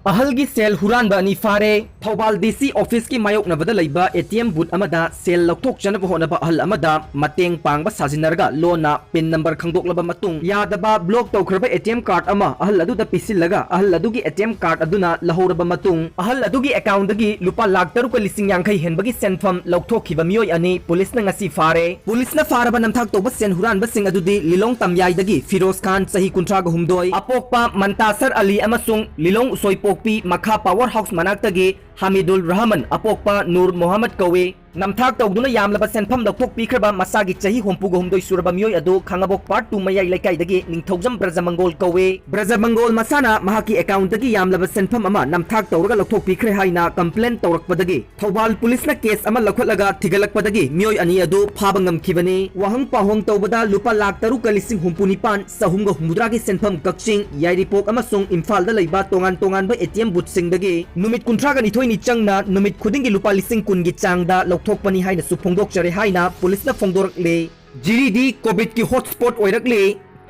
अहल की सेल हुरान बनी फारे थौबाल डीसी ऑफिस की मायोकनबदा लैबा एटीएम बूथ अमदा सेल लौथोकचनब होनबा अहल अमदा मतेंग पांगबा साजिनरगा लोना पिन नंबर खंगदोकलबा मतुंग यादबा ब्लॉक तौखरबा एटीएम कार्ड अमा अहल अदुदा पिसिलगा अहल अदुगी एटीएम कार्ड अदुना लहौरबा मतुंग अहल अदुगी अकाउंट दगी लुपा लाख तरुक लिसिंग यांखै हेनबगी सेनफम लौथोखिबा मियोय अनि पुलिसना ngasi फारे पुलिसना फारबा नमथाक तौबा सेन हुरानबा सिंग अदुदी लिलोंग तमयाइदगी फिरोज खान सही कुंट्रागा हुमदोय अपोकपा मंतासर अली अमसुंग लिलोंग सोइपोकपी मखा पावर हाउस मनाक्तगी हामिदुल रहमान अपोकपा नूर मोहम्मद कौवे नमथाक तौदुना यामलबा सेनफम लौथोक पीखरबा मसागी चही हुमपुगा हुमदोय सुरबा मियोय अदु खांगाबोक पार्ट 2 मयाई लेकाइदगी निंगथौजम ब्रजमंगोल कौवे ब्रजमंगोल मसाना महाकी अकाउंट दगी यामलबा सेनफम अमा नमथाक तौरगा लौथोक पीखरे हाइना कंप्लेन तौरकपदगी थौबाल पुलिसना केस अमा लखोटलगा थिगलकपदगी मियोय अनि अदु फाबा ngamkhibani wahang pahong tौबदा लुपा lakh तरुक लिसिंग हुमपुनिपान सहुमगा हुमद्रागी सेनफम Kakching याइरिपोक अमसुंग Imphal दा लैबा तोंगान तोंगान बा एटीएम बुथ सिंगदगी नुमित कुंथ्रागा निथोय नि चंगना नुमित खुदिंगी लुपा लिसिंग कुनगी चांगदा लौथोकपनी हाइना सुफोंदोकचरे हाइना पुलिसना फोंदोरकले जिरीदी कोविड की हॉटस्पॉट ओइरकले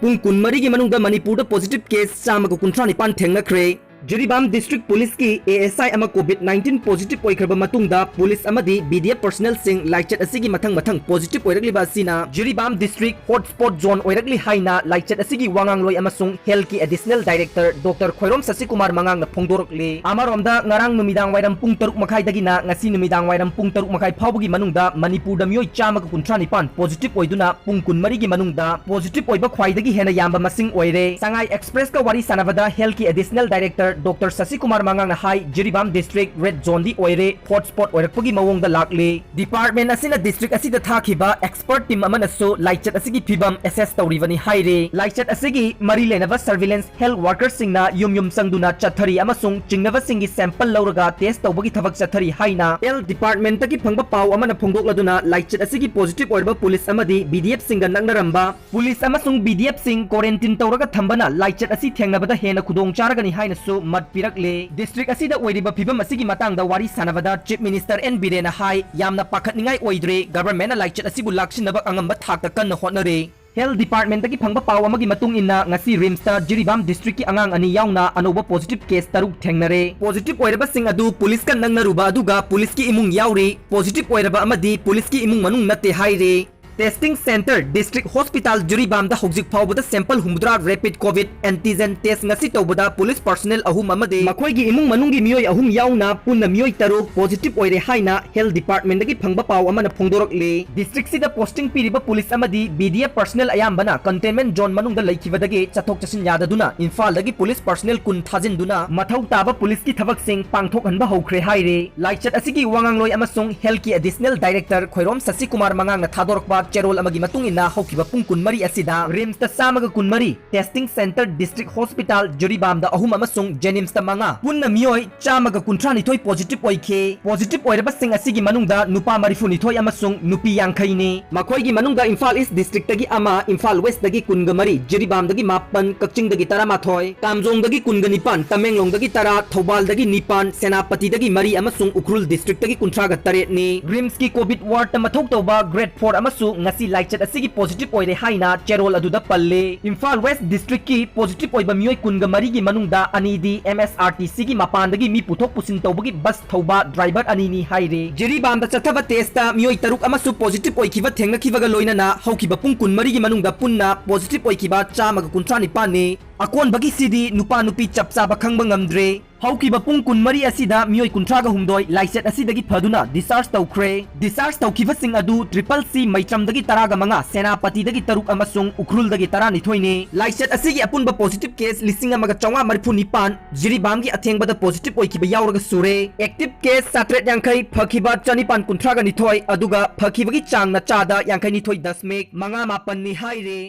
पुंग कुनमरी की मनुंगदा मणिपुर पॉजिटिव केस चामगा कुंथ्रा निपान थेंगनख्रे जिरीबाम डिस्ट्रिक्ट पुलिस की एएसआई अमा कोविड 19 पॉजिटिव ओइखरबा मतुंगदा पुलिस अमदी बीडीएफ पर्सनल सिंग लाइचट असिगी मथंग मथंग पॉजिटिव ओइरकलिबा सिना जिरीबाम डिस्ट्रिक्ट हॉटस्पॉट जोन ओइरकली हाइना लाइचट असिगी वांगांगलोय अमसुंग हेल्थ की additional director doctor Khoirom Shashikumar मंगांगना फोंदोरकले अमारोमदा ngarang नुमिदांग वाइरम पुंग 3 मखाइदगिना ngasi नुमिदांग वाइरम पुंग 3 मखाइ फावबगी मनुंगदा मणिपुर दा मियोय चामगा कुंथ्रा निपान पॉजिटिव ओइदुना पुंग 19 गी मनुंगदा पॉजिटिव ओइबा ख्वाइदगी हेना यामबा मसिंग ओइरे सांगाई एक्सप्रेस का वारी सानाबदा हेल्थ की एडिशनल डायरेक्टर डॉक्टर शशिकुमार मंगांगना हाई जिरीबाम डिस्ट्रिक्ट रेड जोन दी ओइरे हॉटस्पॉट ओइरकपगी मवोंगदा लाक्ले डिपार्टमेंट असिना डिस्ट्रिक्ट असिदा थाखिबा एक्सपर्ट टीम अमनसो लाइचट असिगी फिबम एसेस तौरिबनी हाइरे लाइचट असिगी मरी लेनबा सर्विलेंस हेल्थ वर्कर सिंगना युम संगदुना चथरी अमसुंग चिंगनबा सिंगी सैंपल लौरगा टेस्ट तौबगी थबक चथरी हाइना हेल्थ डिपार्टमेंट तकी फंगबा पाव अमना फोंदोकलदुना लाइचट असिगी पॉजिटिव ओइरबा पुलिस अमदी बीडीएफ सिंगा नंगनरंबा पुलिस अमसुंग बीडीएफ सिंग क्वारंटाइन तौरगा थंबना लाइचट असी थेंगनबदा हेना खुदोंग चारगनी हाइनसो मत पिरकले डिस्ट्रिक्ट असिदा ओइरिबा फिबम असिगी मतंगदा वारी सानबदा चीफ मिनिस्टर एन बिरेना हाई यामना पाखतनिंगाई ओइद्रे गवर्नमेंट लाइचट असिबु लाक्सिनबा अंगंबा थाकता कन्न होटनरे हेल्थ डिपार्टमेंट की फंगबा पाव अमगी मतुंग इन्ना ngasi रिम्स ता जिरीबाम डिस्ट्रिक्ट की अंगांग अनि याउना अनोबा पॉजिटिव केस तरुक थेंगनरे पॉजिटिव ओइरबा सिंग अदु पुलिस का नंगनरुबा अदुगा पुलिस की इमुंग याउरी पॉजिटिव ओइरबा अमदी पुलिस की इमुंग मनुंग नते हाइरे testing centre district hospital Jiribam दा हौजिक फावबदा सैंपल हुमद्रा rapid covid antigen test ngasi तौबदा पुलिस पर्सनल अहुम अमदे मखोइगी इमुंग मनुंगी मियोय अहुम याउना पुन्ना मियोय तरुक पॉजिटिव ओइरे हाइना हेल्थ डिपार्टमेंट दगी फंगबा पाव अमना फोंदोरकले डिस्ट्रिक्ट सिदा पोस्टिंग पीरिबा पुलिस अमदी बीडीएफ पर्सनल अयामबना कंटेनमेंट जोन मनुंगदा लैखिबदगी चथोक चसिन याददुना इम्फाल दगी पुलिस पर्सनल कुन थाजिनदुना मथौ ताबा पुलिस की थबक सिंग पांगथोक हनबा हौख्रे हाइरे लाइचट असिगी वांगांगलोय अमसुंग हेल्थ की एडिशनल डायरेक्टर खोइरोम शशिकुमार मंगांगना थादोरकबा चेरोल अमगी मतुंग इना हौकिबा पुंग कुनमरी असिदा रिम्स ता सामगा कुनमरी testing centre district hospital Jiribam दा अहुम अमसुंग जेनिम्स ता मंगा पुन्ना मियोय चामगा कुंथ्रानि थोय पॉजिटिव ओइखे पॉजिटिव ओइरबा सिंग असिगी मनुंगदा नुपा मरिफुनि थोय अमसुंग नुपी यांखैने मखोइगी मनुंगदा इम्फाल ईस्ट डिस्ट्रिक्ट तगी अमा इम्फाल वेस्ट तगी कुनगमरी जिरीबाम दगी मापन कक्चिंग दगी तरा माथोय कामजोंग दगी कुनगनिपान तमेंगलोंग दगी तरा थौबाल दगी निपान सेनापति दगी मरी अमसुंग उखरुल डिस्ट्रिक्ट तगी कुंथ्रागा तरेट ने रिम्स की कोविड वार्ड तमथोक तौबा ग्रेड 4 अमसु ngasi लाइचट असिगी पॉजिटिव ओइरे हाइना चेरोल अदुदा पल्ले इम्फाल वेस्ट डिस्ट्रिक्ट की पॉजिटिव ओइबा मियोय कुनगा मरी की मनुंगदा अनीदी एमएसआरटीसी की मपानदगी मी पुथोक पुसिन तौबगी बस थौबा ड्राइवर अनीनी हाइरे जिरीबाम दा चथबा टेस्टा मियोय तरुक अमसु पॉजिटिव ओइखिबा थेंगखिबगा लोइनना हौखिबा पुंग कुनमरी की मनुंगदा पुन्ना पॉजिटिव ओइखिबा चामगा कुंथ्रा निपाने अकोन बगी सिदी नुपा नुपी चपचाबा खंगबा ngamdre हौकिबा पुंग कुनमरी असिदा मियोय कुंथ्रागा हुमदोय लाइसेट असिदगी फदुना डिस्चार्ज तौख्रे डिस्चार्ज तौखिबा सिंग अदु ट्रिपल सी मैत्रमदगी तरागा मंगा सेनापतिदगी तरुक अमसुंग उखरुलदगी तरा निथोयने लाइसेट असिगी अपुनबा पॉजिटिव केस लिसिंग अमगा चौवा मरफु निपान जिरीबामगी अथेंगबदा पॉजिटिव ओइखिबा यावरगा सुरे एक्टिव केस सात्रेट यांखै फखिबा चनिपान कुंथ्रागा निथोय अदुगा फखिबगी चांगना चादा यांखै निथोय 10 मेक मंगा मापन नि हाइरे।